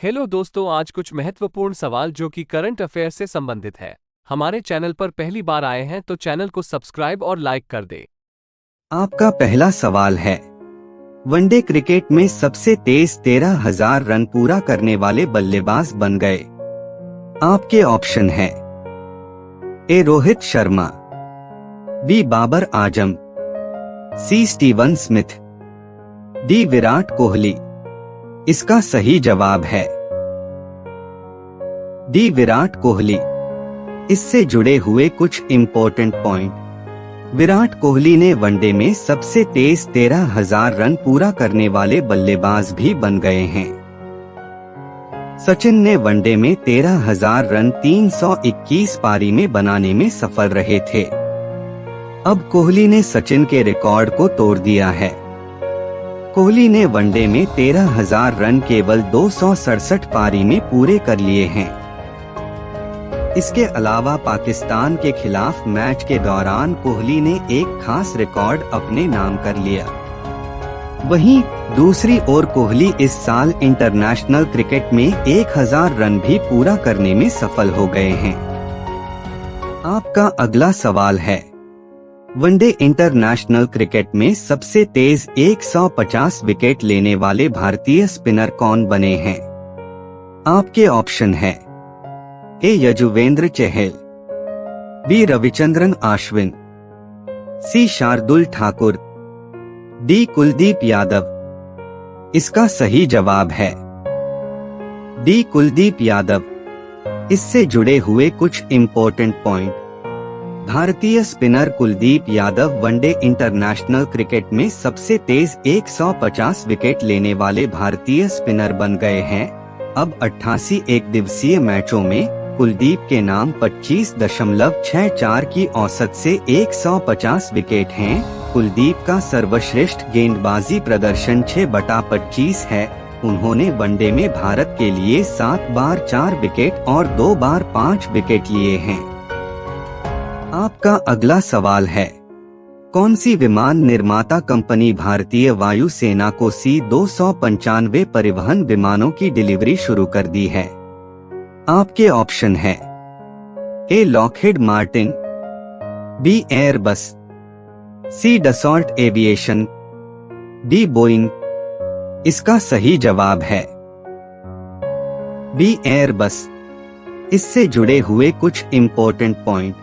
Hello दोस्तों, आज कुछ महत्वपूर्ण सवाल जो कि करंट अफेयर से संबंधित है। हमारे चैनल पर पहली बार आए हैं तो चैनल को सब्सक्राइब और लाइक कर दे। आपका पहला सवाल है, वनडे क्रिकेट में सबसे तेज 13,000 रन पूरा करने वाले बल्लेबाज बन गए। आपके ऑप्शन है A Rohit Sharma, B Babar Azam, C Steven Smith, D Virat Kohli. इसका सही जवाब है डी विराट कोहली। इससे जुड़े हुए कुछ इंपॉर्टेंट पॉइंट। विराट कोहली ने वनडे में सबसे तेज 13,000 रन पूरा करने वाले बल्लेबाज भी बन गए हैं। सचिन ने वनडे में 13,000 रन 321 पारी में बनाने में सफल रहे थे। अब कोहली ने सचिन के रिकॉर्ड को तोड़ दिया है। कोहली ने वनडे में 13,000 रन केवल 267 पारी में पूरे कर लिए हैं। इसके अलावा पाकिस्तान के खिलाफ मैच के दौरान कोहली ने एक खास रिकॉर्ड अपने नाम कर लिया। वहीं दूसरी ओर कोहली इस साल इंटरनेशनल क्रिकेट में 1,000 रन भी पूरा करने में सफल हो गए हैं। आपका अगला सवाल है, वनडे इंटरनेशनल क्रिकेट में सबसे तेज 150 विकेट लेने वाले भारतीय स्पिनर कौन बने हैं? आपके ऑप्शन है ए यजुवेंद्र चहल, बी रविचंद्रन अश्विन, सी शार्दुल ठाकुर, डी कुलदीप यादव। इसका सही जवाब है डी कुलदीप यादव। इससे जुड़े हुए कुछ इंपॉर्टेंट पॉइंट। भारतीय spinner Kuldeep Yadav one day international cricket में सबसे तेज 150 विकेट लेने वाले भारतीय स्पिनर बन गए हैं। अब 88 एक दिवसीय मैचों में कुलदीप के नाम 25.64 की औसत से 150 विकेट हैं। कुलदीप का सर्वश्रेष्ठ गेंदबाजी प्रदर्शन 6/25 है। उन्होंने वनडे में भारत के लिए 7 बार 4 विकेट और 2 बार 5 विकेट लिए हैं। आपका अगला सवाल है, कौन सी विमान निर्माता कंपनी भारतीय वायुसेना को C-295 परिवहन विमानों की डिलीवरी शुरू कर दी है? आपके ऑप्शन है ए लॉकहीड मार्टिन, बी एयरबस, सी डसॉल्ट एविएशन, डी बोइंग। इसका सही जवाब है बी एयरबस। इससे जुड़े हुए कुछ important point.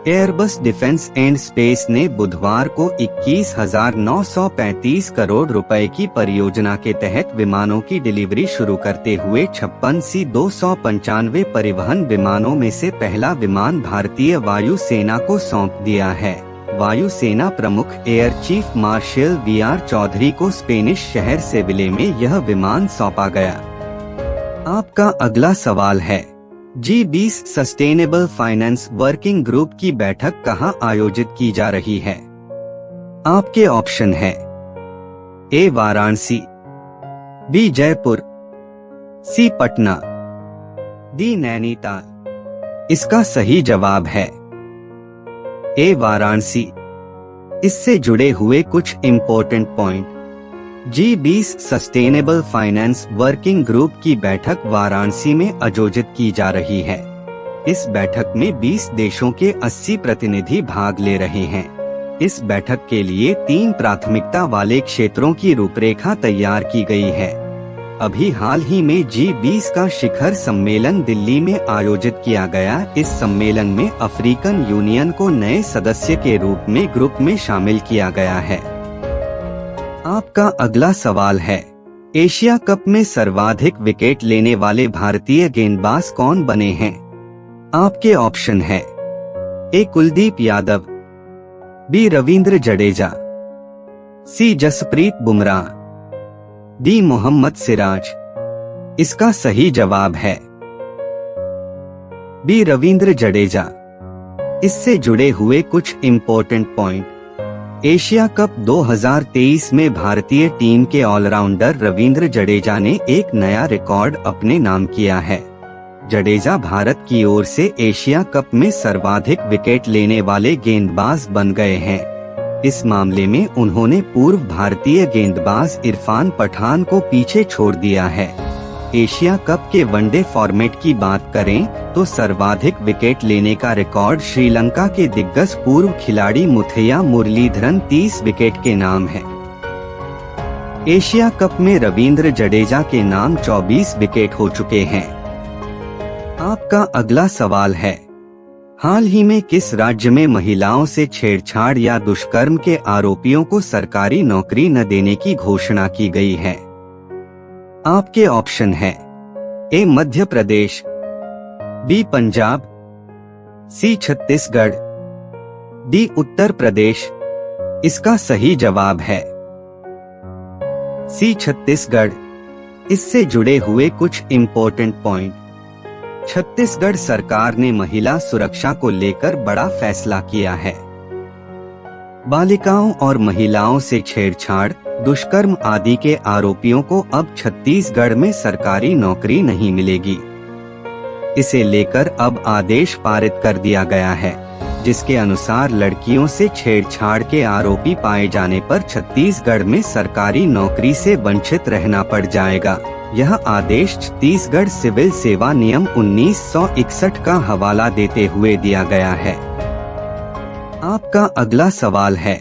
Airbus defence and space ने बुधवार को 21,935 करोड़ रुपए की परियोजना के तहत विमानों की डिलीवरी शुरू करते हुए 56 C-295 परिवहन विमानों में से पहला विमान भारतीय वायुसेना को सौंप दिया है। वायुसेना प्रमुख air chief marshal VR Chaudhari को स्पेनिश शहर सेविले में यह विमान सौंपा गया। आपका अगला सवाल है, G20 sustainable finance working group की बैठक कहां आयोजित की जा रही है? आपके ऑप्शन है ए वाराणसी, बी जयपुर, सी पटना, डी नैनीताल। इसका सही जवाब है ए वाराणसी। इससे जुड़े हुए कुछ important point. G20 sustainable finance working group की बैठक वाराणसी में आयोजित की जा रही है। इस बैठक में 20 देशों के 80 प्रतिनिधि भाग ले रहे हैं। इस बैठक के लिए 3 प्राथमिकता वाले क्षेत्रों की रूपरेखा तैयार की गई है। अभी हाल ही में G20 का शिखर सम्मेलन दिल्ली में आयोजित किया गया। इस सम्मेलन में अफ्रीकन यूनियन को नए सदस्य के रूप में ग्रुप में शामिल किया गया है। आपका अगला सवाल है, एशिया कप में सर्वाधिक विकेट लेने वाले भारतीय गेंदबाज कौन बने हैं? आपके ऑप्शन है ए कुलदीप यादव, बी रविंद्र जडेजा, सी जसप्रीत बुमराह, डी मोहम्मद सिराज। इसका सही जवाब है बी रविंद्र जडेजा। इससे जुड़े हुए कुछ इंपॉर्टेंट पॉइंट। एशिया कप 2023 में भारतीय टीम के ऑलराउंडर रविंद्र जडेजा ने एक नया रिकॉर्ड अपने नाम किया है। जडेजा भारत की ओर से एशिया कप में सर्वाधिक विकेट लेने वाले गेंदबाज बन गए हैं। इस मामले में उन्होंने पूर्व भारतीय गेंदबाज इरफान पठान को पीछे छोड़ दिया है। एशिया कप के वनडे फॉर्मेट की बात करें तो सर्वाधिक विकेट लेने का रिकॉर्ड श्रीलंका के दिग्गज पूर्व खिलाड़ी मुथैया मुरलीधरन 30 विकेट के नाम है। एशिया कप में रवींद्र जडेजा के नाम 24 विकेट हो चुके हैं। आपका अगला सवाल है, हाल ही में किस राज्य में महिलाओं से छेड़छाड़ या दुष्कर्म के आरोपियों को सरकारी नौकरी न देने की घोषणा की गई है? आपके ऑप्शन है, ए मध्य प्रदेश, बी पंजाब, सी छत्तीसगढ़, डी उत्तर प्रदेश। इसका सही जवाब है सी छत्तीसगढ़। इससे जुड़े हुए कुछ इम्पोर्टेंट पॉइंट। छत्तीसगढ़ सरकार ने महिला सुरक्षा को लेकर बड़ा फैसला किया है। बालिकाओं और महिलाओं से छेड़छाड़, दुष्कर्म आदि के आरोपियों को अब छत्तीसगढ़ में सरकारी नौकरी नहीं मिलेगी। इसे लेकर अब आदेश पारित कर दिया गया है, जिसके अनुसार लड़कियों से छेड़छाड़ के आरोपी पाए जाने पर छत्तीसगढ़ में सरकारी नौकरी से वंचित रहना पड़ जाएगा। यह आदेश छत्तीसगढ़ सिविल सेवा नियम 1961 का हवाला देते हुए दिया गया है। आपका अगला सवाल है,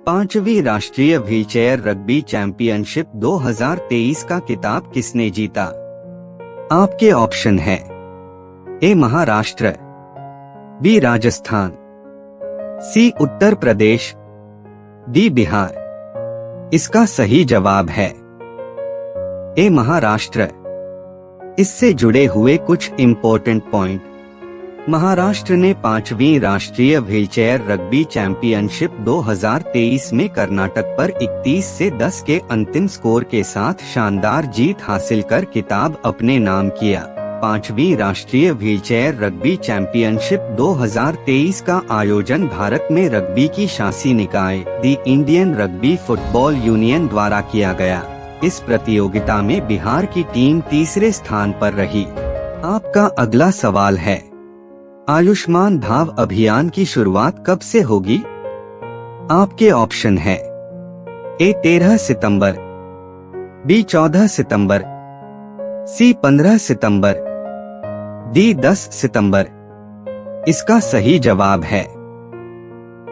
5वीं राष्ट्रीय व्हीलचेयर रग्बी चैंपियनशिप 2023 का खिताब किसने जीता? आपके ऑप्शन है, ए महाराष्ट्र, बी राजस्थान, सी उत्तर प्रदेश, डी बिहार। इसका सही जवाब है ए महाराष्ट्र। इससे जुड़े हुए कुछ इम्पोर्टेंट पॉइंट। महाराष्ट्र ने 5वीं राष्ट्रीय व्हीलचेयर रग्बी चैंपियनशिप 2023 में कर्नाटक पर 31 से 10 के अंतिम स्कोर के साथ शानदार जीत हासिल कर खिताब अपने नाम किया। 5वीं राष्ट्रीय व्हीलचेयर रग्बी चैंपियनशिप 2023 का आयोजन भारत में रग्बी की शासी निकाय दी इंडियन रग्बी फुटबॉल यूनियन द्वारा किया गया। इस प्रतियोगिता में बिहार की टीम तीसरे स्थान पर रही। आपका अगला सवाल है, आयुष्मान भाव अभियान की शुरुआत कब से होगी? आपके ऑप्शन है, ए 13 सितंबर, बी 14 सितंबर, सी 15 सितंबर, डी 10 सितंबर। इसका सही जवाब है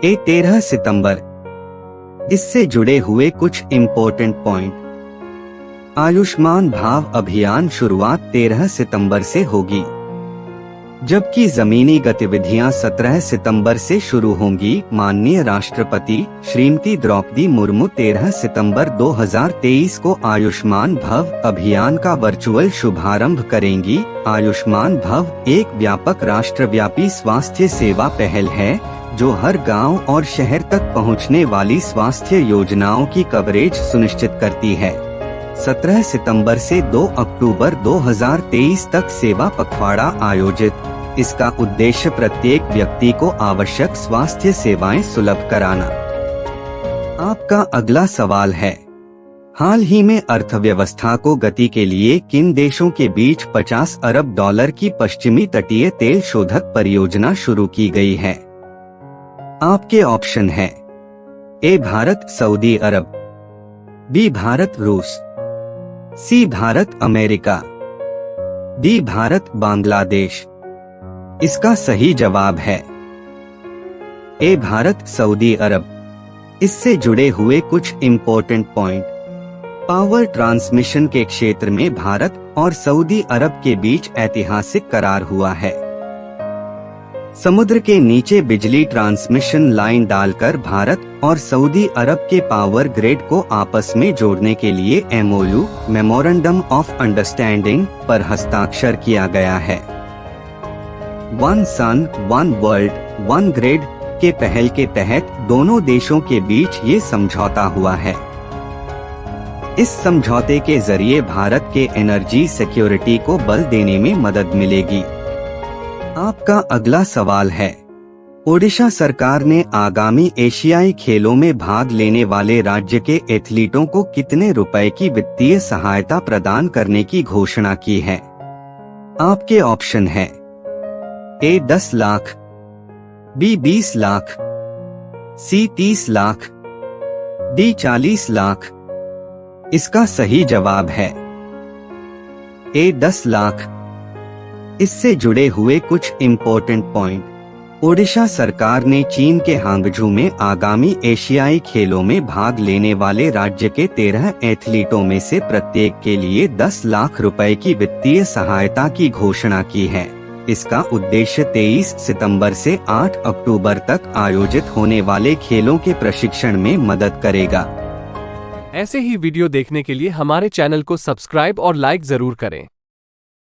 ए 13 सितंबर। इससे जुड़े हुए कुछ इम्पोर्टेंट पॉइंट। आयुष्मान भाव अभियान शुरुआत 13 सितंबर से होगी, जबकि जमीनी गतिविधियां 17 सितंबर से शुरू होंगी। माननीय राष्ट्रपति श्रीमती द्रौपदी मुर्मू 13 सितंबर 2023 को आयुष्मान भव अभियान का वर्चुअल शुभारंभ करेंगी। आयुष्मान भव एक व्यापक राष्ट्रव्यापी स्वास्थ्य सेवा पहल है, जो हर गांव और शहर तक पहुंचने वाली स्वास्थ्य योजनाओं की कवरेज सुनिश्चित करती है। 17 सितंबर से 2 अक्टूबर 2023 तक सेवा पखवाड़ा आयोजित। इसका उद्देश्य प्रत्येक व्यक्ति को आवश्यक स्वास्थ्य सेवाएं सुलभ कराना। आपका अगला सवाल है, हाल ही में अर्थव्यवस्था को गति के लिए किन देशों के बीच 50 अरब डॉलर की पश्चिमी तटीय तेल शोधक परियोजना शुरू की गई है? आपके ऑप्शन है, ए भारत सऊदी अरब, बी भारत रूस, सी भारत अमेरिका, डी भारत बांग्लादेश। इसका सही जवाब है ए भारत सऊदी अरब। इससे जुड़े हुए कुछ इम्पोर्टेंट पॉइंट। पावर ट्रांसमिशन के क्षेत्र में भारत और सऊदी अरब के बीच ऐतिहासिक करार हुआ है। समुद्र के नीचे बिजली ट्रांसमिशन लाइन डालकर भारत और सऊदी अरब के पावर ग्रिड को आपस में जोड़ने के लिए MOU मेमोरेंडम ऑफ अंडरस्टैंडिंग पर हस्ताक्षर किया गया है। One sun one world one grid के पहल के तहत दोनों देशों के बीच ये समझौता हुआ है। इस समझौते के जरिए भारत के एनर्जी सिक्योरिटी को बल देने में मदद मिलेगी। आपका अगला सवाल है, ओडिशा सरकार ने आगामी एशियाई खेलों में भाग लेने वाले राज्य के एथलीटों को कितने रुपए की वित्तीय सहायता प्रदान करने की घोषणा की है? आपके ऑप्शन है, ए 10 लाख, बी 20 लाख, सी 30 लाख, डी 40 लाख। इसका सही जवाब है 10 लाख। इससे जुड़े हुए कुछ इम्पोर्टेंट पॉइंट। ओडिशा सरकार ने चीन के हांगझू में आगामी एशियाई खेलों में भाग लेने वाले राज्य के 13 एथलीटों में से प्रत्येक के लिए 10 लाख रुपए की वित्तीय सहायता की घोषणा की है। इसका उद्देश्य 23 सितंबर से 8 अक्टूबर तक आयोजित होने वाले खेलों के प्रशिक्षण में मदद करेगा। ऐसे ही वीडियो देखने के लिए हमारे चैनल को सब्सक्राइब और लाइक जरूर करें।